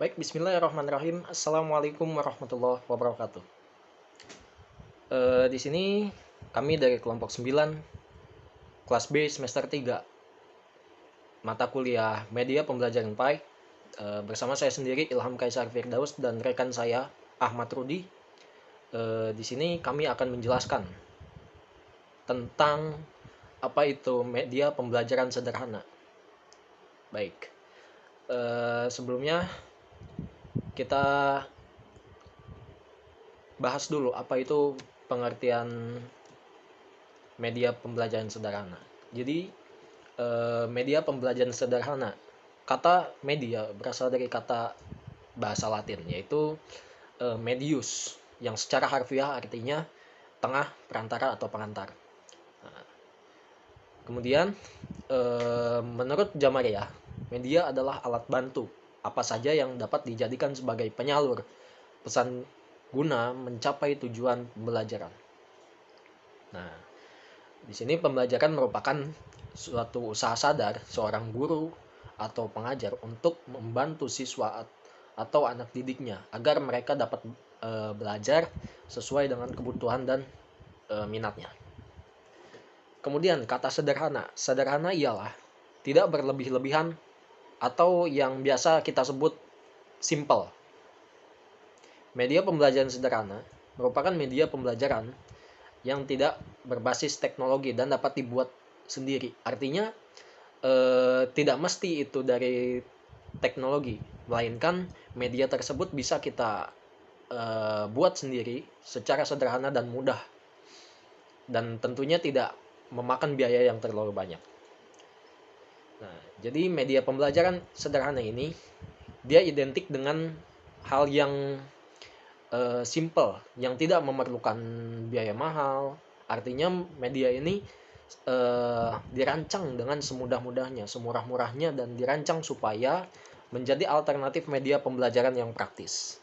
Baik, bismillahirrahmanirrahim. Assalamualaikum warahmatullahi wabarakatuh. Di sini kami dari kelompok 9, kelas B semester 3, mata kuliah Media Pembelajaran PAI. Bersama saya sendiri Ilham Kaisar Firdaus dan rekan saya Ahmad Rudi. Di sini kami akan menjelaskan tentang apa itu media pembelajaran sederhana. Baik, sebelumnya kita bahas dulu apa itu pengertian media pembelajaran sederhana. Jadi, media pembelajaran sederhana, kata media berasal dari kata bahasa Latin, yaitu medius, yang secara harfiah artinya tengah, perantara, atau pengantar. Nah, kemudian, menurut Jamaria, media adalah alat bantu apa saja yang dapat dijadikan sebagai penyalur pesan guna mencapai tujuan pembelajaran. Nah, di sini pembelajaran merupakan suatu usaha sadar seorang guru atau pengajar untuk membantu siswa atau anak didiknya agar mereka dapat belajar sesuai dengan kebutuhan dan minatnya. Kemudian kata sederhana. Sederhana ialah tidak berlebih-lebihan atau yang biasa kita sebut simple. Media pembelajaran sederhana merupakan media pembelajaran yang tidak berbasis teknologi dan dapat dibuat sendiri. Artinya tidak mesti itu dari teknologi, melainkan media tersebut bisa kita buat sendiri secara sederhana dan mudah, dan tentunya tidak memakan biaya yang terlalu banyak. Nah, jadi media pembelajaran sederhana ini dia identik dengan hal yang simple, yang tidak memerlukan biaya mahal. Artinya media ini dirancang dengan semudah-mudahnya, semurah-murahnya, dan dirancang supaya menjadi alternatif media pembelajaran yang praktis.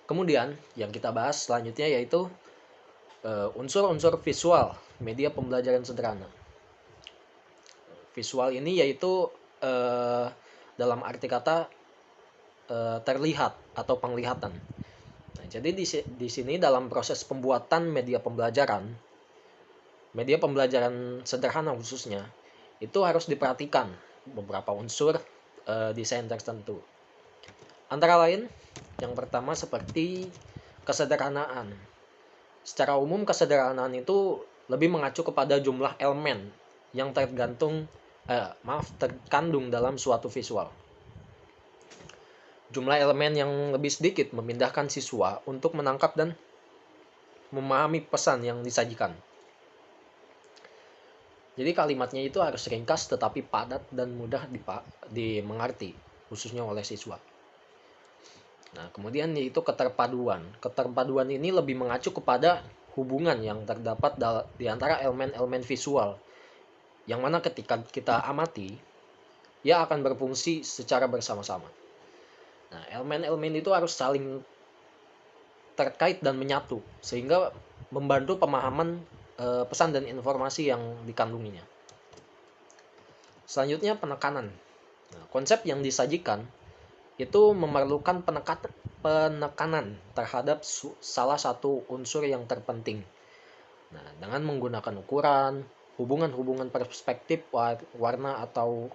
Kemudian yang kita bahas selanjutnya yaitu unsur-unsur visual media pembelajaran sederhana. Visual ini yaitu dalam arti kata terlihat atau penglihatan. Nah, jadi di sini dalam proses pembuatan media pembelajaran sederhana khususnya, itu harus diperhatikan beberapa unsur desain tertentu. Antara lain, yang pertama seperti kesederhanaan. Secara umum kesederhanaan itu lebih mengacu kepada jumlah elemen yang terkandung dalam suatu visual. Jumlah elemen yang lebih sedikit memindahkan siswa untuk menangkap dan memahami pesan yang disajikan. Jadi kalimatnya itu harus ringkas tetapi padat dan mudah dimengerti, khususnya oleh siswa. Nah, kemudian yaitu keterpaduan. Keterpaduan ini lebih mengacu kepada hubungan yang terdapat di antara elemen-elemen visual, yang mana ketika kita amati, ia akan berfungsi secara bersama-sama. Nah, elemen-elemen itu harus saling terkait dan menyatu, sehingga membantu pemahaman pesan dan informasi yang dikandunginya. Selanjutnya penekanan. Nah, konsep yang disajikan itu memerlukan penekanan terhadap salah satu unsur yang terpenting. Nah, dengan menggunakan ukuran, hubungan-hubungan perspektif, warna atau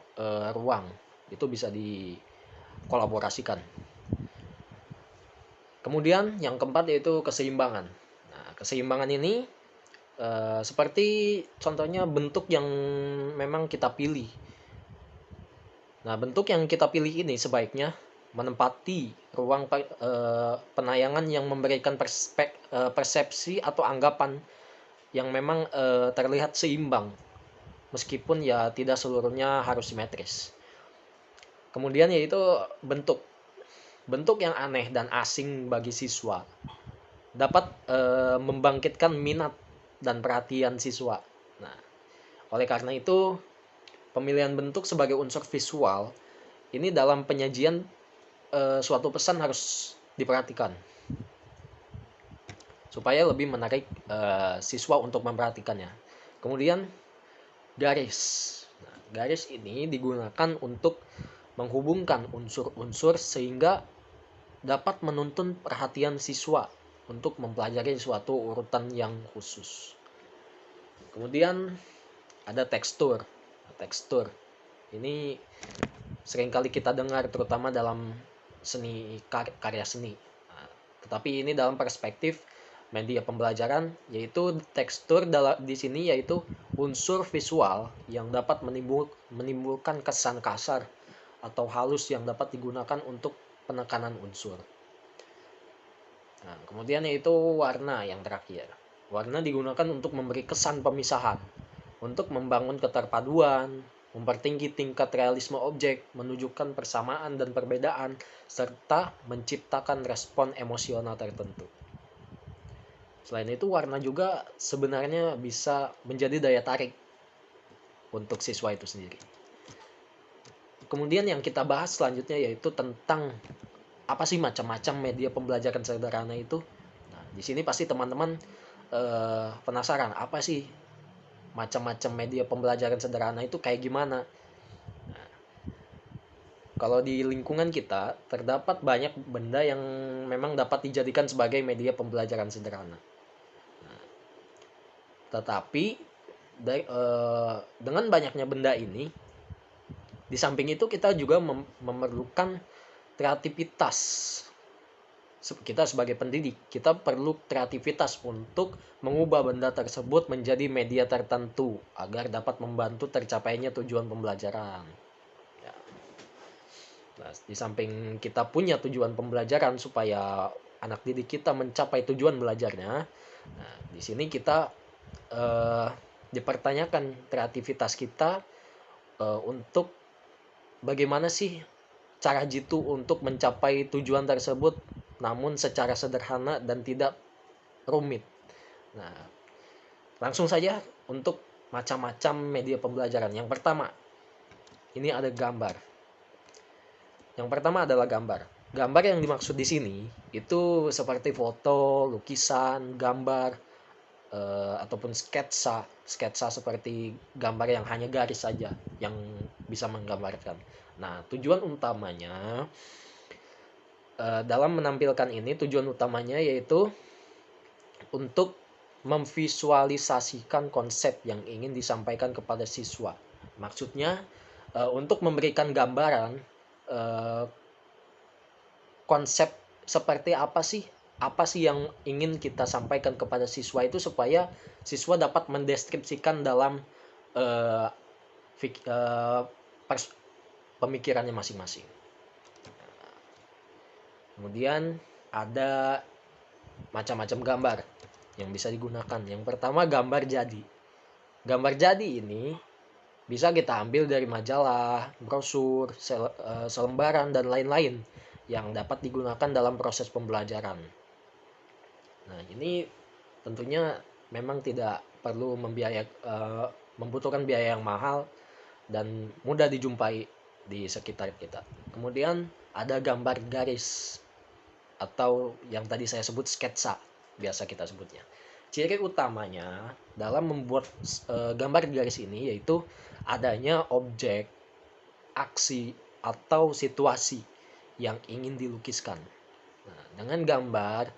ruang, itu bisa dikolaborasikan. Kemudian yang keempat yaitu keseimbangan. Nah, keseimbangan ini seperti contohnya bentuk yang memang kita pilih. Nah, bentuk yang kita pilih ini sebaiknya menempati ruang penayangan yang memberikan persepsi atau anggapan yang memang terlihat seimbang, meskipun ya tidak seluruhnya harus simetris. Kemudian yaitu bentuk yang aneh dan asing bagi siswa dapat membangkitkan minat dan perhatian siswa. Nah, oleh karena itu pemilihan bentuk sebagai unsur visual ini dalam penyajian suatu pesan harus diperhatikan supaya lebih menarik siswa untuk memperhatikannya. Kemudian garis. Nah, garis ini digunakan untuk menghubungkan unsur-unsur sehingga dapat menuntun perhatian siswa untuk mempelajari suatu urutan yang khusus. Kemudian ada tekstur. Tekstur ini seringkali kita dengar terutama dalam karya seni. Nah, tetapi ini dalam perspektif media pembelajaran, yaitu tekstur di sini yaitu unsur visual yang dapat menimbulkan kesan kasar atau halus yang dapat digunakan untuk penekanan unsur. Nah, kemudian yaitu warna yang terakhir. Warna digunakan untuk memberi kesan pemisahan, untuk membangun keterpaduan, mempertinggi tingkat realisme objek, menunjukkan persamaan dan perbedaan, serta menciptakan respon emosional tertentu. Selain itu, warna juga sebenarnya bisa menjadi daya tarik untuk siswa itu sendiri. Kemudian yang kita bahas selanjutnya yaitu tentang apa sih macam-macam media pembelajaran sederhana itu. Nah, di sini pasti teman-teman penasaran apa sih macam-macam media pembelajaran sederhana itu kayak gimana. Nah, kalau di lingkungan kita terdapat banyak benda yang memang dapat dijadikan sebagai media pembelajaran sederhana. Nah, tetapi dengan banyaknya benda ini, di samping itu kita juga memerlukan kreativitas. Kita sebagai pendidik, kita perlu kreativitas untuk mengubah benda tersebut menjadi media tertentu agar dapat membantu tercapainya tujuan pembelajaran. Ya. Nah, di samping kita punya tujuan pembelajaran supaya anak didik kita mencapai tujuan belajarnya, nah, di sini kita dipertanyakan kreativitas kita untuk bagaimana sih cara jitu untuk mencapai tujuan tersebut namun secara sederhana dan tidak rumit. Nah, langsung saja untuk macam-macam media pembelajaran. Yang pertama, ini ada gambar. Yang pertama adalah gambar. Gambar yang dimaksud di sini itu seperti foto, lukisan, gambar, ataupun sketsa seperti gambar yang hanya garis saja yang bisa menggambarkan. Nah, tujuan utamanya dalam menampilkan ini, tujuan utamanya yaitu untuk memvisualisasikan konsep yang ingin disampaikan kepada siswa. Maksudnya untuk memberikan gambaran konsep seperti apa sih yang ingin kita sampaikan kepada siswa itu supaya siswa dapat mendeskripsikan dalam pemikirannya masing-masing. Kemudian ada macam-macam gambar yang bisa digunakan. Yang pertama, gambar jadi. Gambar jadi ini bisa kita ambil dari majalah, brosur, selembaran, dan lain-lain yang dapat digunakan dalam proses pembelajaran. Nah, ini tentunya memang tidak perlu membutuhkan biaya yang mahal dan mudah dijumpai di sekitar kita. Kemudian ada gambar garis atau yang tadi saya sebut sketsa, biasa kita sebutnya. Ciri utamanya dalam membuat gambar garis ini yaitu adanya objek, aksi, atau situasi yang ingin dilukiskan. Nah, dengan gambar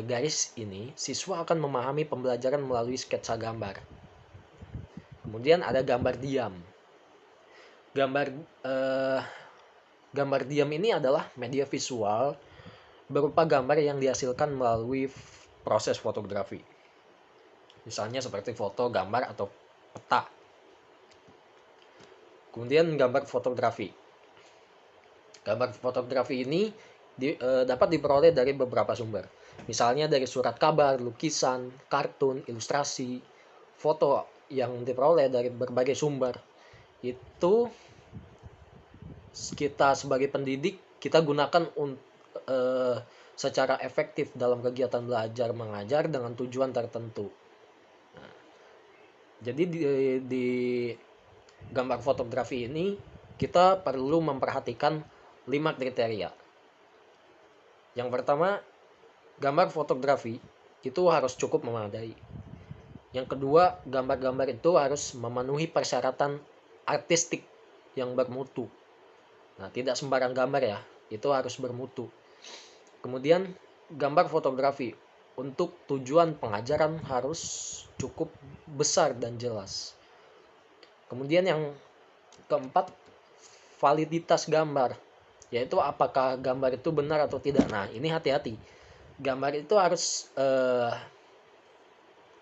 garis ini, siswa akan memahami pembelajaran melalui sketsa gambar. Kemudian ada gambar diam. Gambar diam ini adalah media visual berupa gambar yang dihasilkan melalui proses fotografi. Misalnya seperti foto, gambar, atau peta. Kemudian gambar fotografi. Gambar fotografi ini dapat diperoleh dari beberapa sumber. Misalnya dari surat kabar, lukisan, kartun, ilustrasi, foto yang diperoleh dari berbagai sumber. Itu kita sebagai pendidik kita gunakan secara efektif dalam kegiatan belajar mengajar dengan tujuan tertentu. Nah, jadi di gambar fotografi ini kita perlu memperhatikan 5 kriteria. Yang pertama, gambar fotografi itu harus cukup memadai. Yang kedua, gambar-gambar itu harus memenuhi persyaratan artistik yang bermutu. Nah, tidak sembarang gambar ya, itu harus bermutu. Kemudian gambar fotografi untuk tujuan pengajaran harus cukup besar dan jelas. Kemudian yang keempat, validitas gambar, yaitu apakah gambar itu benar atau tidak. Nah, ini hati-hati. Gambar itu harus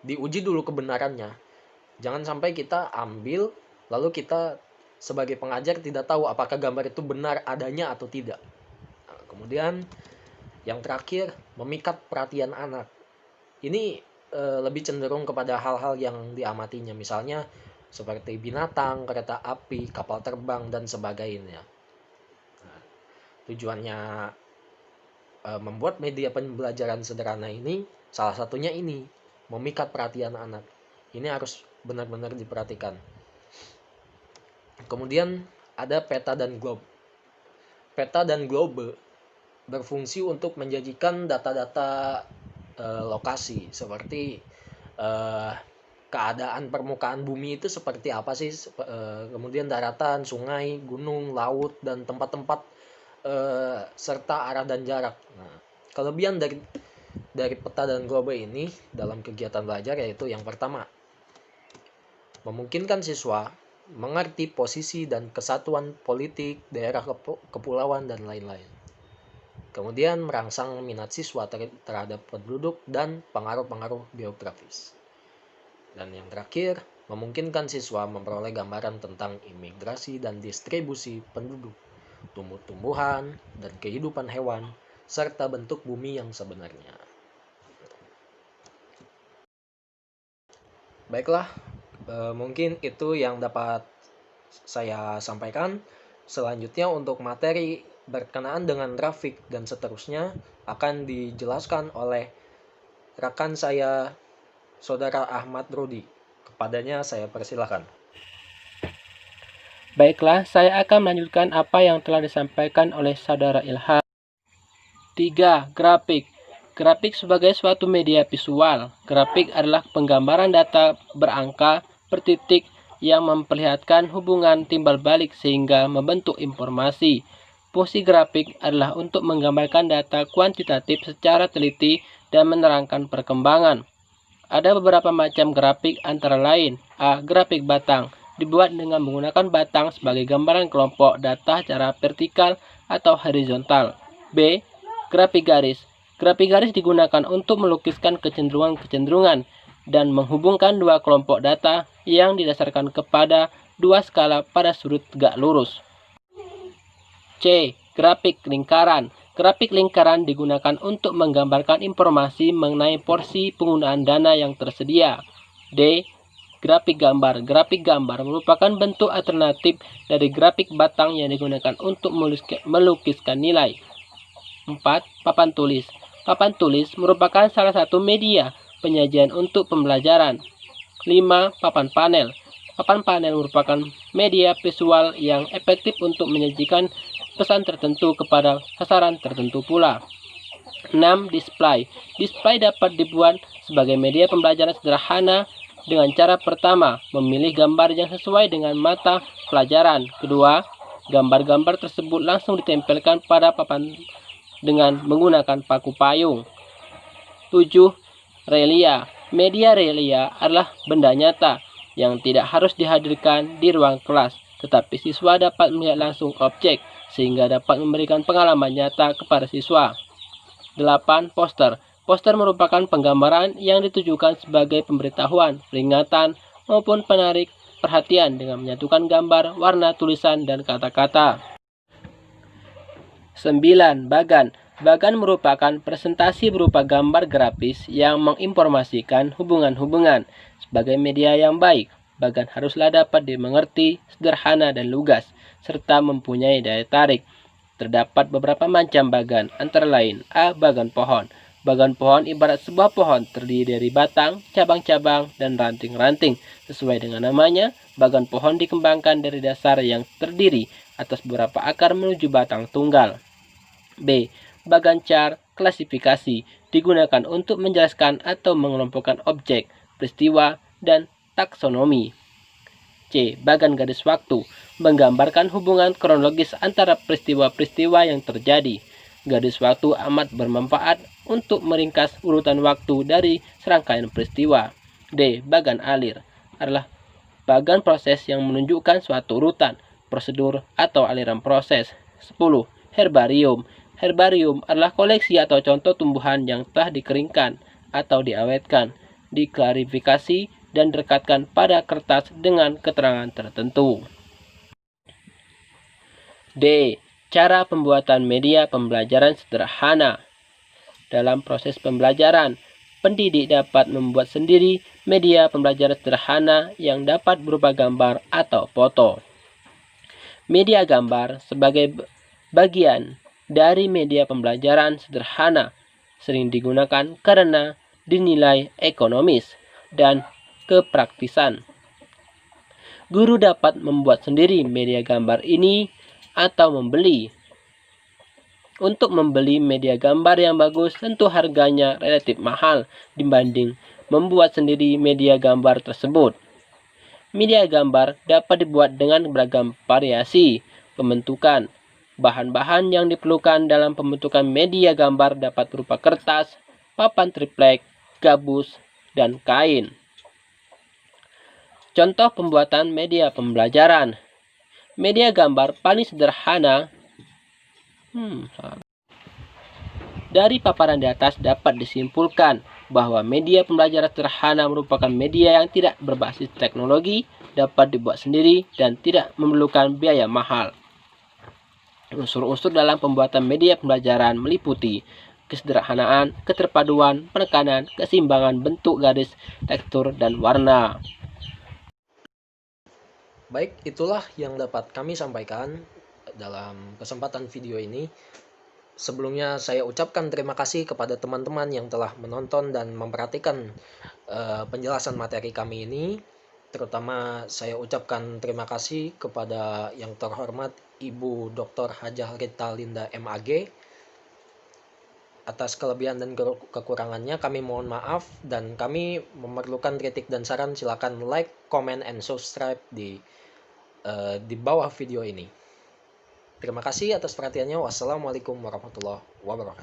diuji dulu kebenarannya. Jangan sampai kita ambil lalu kita sebagai pengajar tidak tahu apakah gambar itu benar adanya atau tidak. Nah, kemudian yang terakhir, memikat perhatian anak. Ini lebih cenderung kepada hal-hal yang diamatinya, misalnya seperti binatang, kereta api, kapal terbang, dan sebagainya. Nah, tujuannya membuat media pembelajaran sederhana ini, salah satunya ini, memikat perhatian anak. Ini harus benar-benar diperhatikan. Kemudian ada peta dan globe. Peta dan globe berfungsi untuk menjanjikan data-data lokasi, seperti keadaan permukaan bumi itu seperti apa sih, kemudian daratan, sungai, gunung, laut, dan tempat-tempat serta arah dan jarak. Nah, kelebihan dari peta dan globe ini dalam kegiatan belajar yaitu yang pertama, memungkinkan siswa mengerti posisi dan kesatuan politik, daerah kepulauan, dan lain-lain. Kemudian merangsang minat siswa terhadap penduduk dan pengaruh-pengaruh geografis. Dan yang terakhir, memungkinkan siswa memperoleh gambaran tentang imigrasi dan distribusi penduduk, tumbuh-tumbuhan, dan kehidupan hewan, serta bentuk bumi yang sebenarnya. Baiklah, mungkin itu yang dapat saya sampaikan. Selanjutnya untuk materi berkenaan dengan grafik dan seterusnya akan dijelaskan oleh rekan saya, Saudara Ahmad Rudi. Kepadanya saya persilahkan. Baiklah, saya akan melanjutkan apa yang telah disampaikan oleh Saudara Ilham. 3. Grafik. Grafik sebagai suatu media visual. Grafik adalah penggambaran data berangka, bertitik, yang memperlihatkan hubungan timbal balik sehingga membentuk informasi. Fungsi grafik adalah untuk menggambarkan data kuantitatif secara teliti dan menerangkan perkembangan. Ada beberapa macam grafik antara lain: A. Grafik batang, dibuat dengan menggunakan batang sebagai gambaran kelompok data secara vertikal atau horizontal. B. Grafik garis. Grafik garis digunakan untuk melukiskan kecenderungan-kecenderungan dan menghubungkan dua kelompok data yang didasarkan kepada dua skala pada sudut tegak lurus. C. Grafik lingkaran. Grafik lingkaran digunakan untuk menggambarkan informasi mengenai porsi penggunaan dana yang tersedia. D. Grafik gambar. Grafik gambar merupakan bentuk alternatif dari grafik batang yang digunakan untuk melukiskan nilai. 4. Papan tulis. Papan tulis merupakan salah satu media penyajian untuk pembelajaran. 5. Papan panel. Papan panel merupakan media visual yang efektif untuk menyajikan pesan tertentu kepada sasaran tertentu pula. 6. Display. Display dapat dibuat sebagai media pembelajaran sederhana dengan cara pertama, memilih gambar yang sesuai dengan mata pelajaran. Kedua, gambar-gambar tersebut langsung ditempelkan pada papan dengan menggunakan paku payung. 7. Relia. Media relia adalah benda nyata yang tidak harus dihadirkan di ruang kelas, tetapi siswa dapat melihat langsung objek sehingga dapat memberikan pengalaman nyata kepada siswa. 8. Poster. Poster merupakan penggambaran yang ditujukan sebagai pemberitahuan, peringatan, maupun penarik perhatian dengan menyatukan gambar, warna, tulisan, dan kata-kata. 9. Bagan. Bagan merupakan presentasi berupa gambar grafis yang menginformasikan hubungan-hubungan. Sebagai media yang baik, bagan haruslah dapat dimengerti, sederhana, dan lugas, serta mempunyai daya tarik. Terdapat beberapa macam bagan, antara lain: A. Bagan pohon. Bagan pohon ibarat sebuah pohon terdiri dari batang, cabang-cabang, dan ranting-ranting. Sesuai dengan namanya, bagan pohon dikembangkan dari dasar yang terdiri atas beberapa akar menuju batang tunggal. B. Bagan chart klasifikasi digunakan untuk menjelaskan atau mengelompokkan objek, peristiwa, dan taksonomi. C. Bagan garis waktu. menggambarkan hubungan kronologis antara peristiwa-peristiwa yang terjadi. Garis waktu amat bermanfaat untuk meringkas urutan waktu dari serangkaian peristiwa. D. Bagan alir adalah bagan proses yang menunjukkan suatu urutan, prosedur, atau aliran proses. 10. Herbarium. Herbarium adalah koleksi atau contoh tumbuhan yang telah dikeringkan atau diawetkan, diklarifikasi, dan direkatkan pada kertas dengan keterangan tertentu. D. Cara pembuatan media pembelajaran sederhana. Dalam proses pembelajaran, pendidik dapat membuat sendiri media pembelajaran sederhana yang dapat berupa gambar atau foto. Media gambar sebagai bagian dari media pembelajaran sederhana sering digunakan karena dinilai ekonomis dan kepraktisan. Guru dapat membuat sendiri media gambar ini atau membeli. Untuk membeli media gambar yang bagus, tentu harganya relatif mahal dibanding membuat sendiri media gambar tersebut. Media gambar dapat dibuat dengan beragam variasi pembentukan. Bahan-bahan yang diperlukan dalam pembentukan media gambar dapat berupa kertas, papan triplek, gabus, dan kain. Contoh pembuatan media pembelajaran. Media gambar paling sederhana dari paparan di atas dapat disimpulkan bahwa media pembelajaran sederhana merupakan media yang tidak berbasis teknologi, dapat dibuat sendiri, dan tidak memerlukan biaya mahal. Unsur-unsur dalam pembuatan media pembelajaran meliputi kesederhanaan, keterpaduan, penekanan, keseimbangan bentuk, garis, tekstur, dan warna. Baik, itulah yang dapat kami sampaikan dalam kesempatan video ini. Sebelumnya saya ucapkan terima kasih kepada teman-teman yang telah menonton dan memperhatikan penjelasan materi kami ini. Terutama saya ucapkan terima kasih kepada yang terhormat Ibu Dr. Hajah Rita Linda MAG. Atas kelebihan dan kekurangannya kami mohon maaf, dan kami memerlukan kritik dan saran. Silakan like, comment, and subscribe di bawah video ini. Terima kasih atas perhatiannya. Wassalamualaikum warahmatullahi wabarakatuh.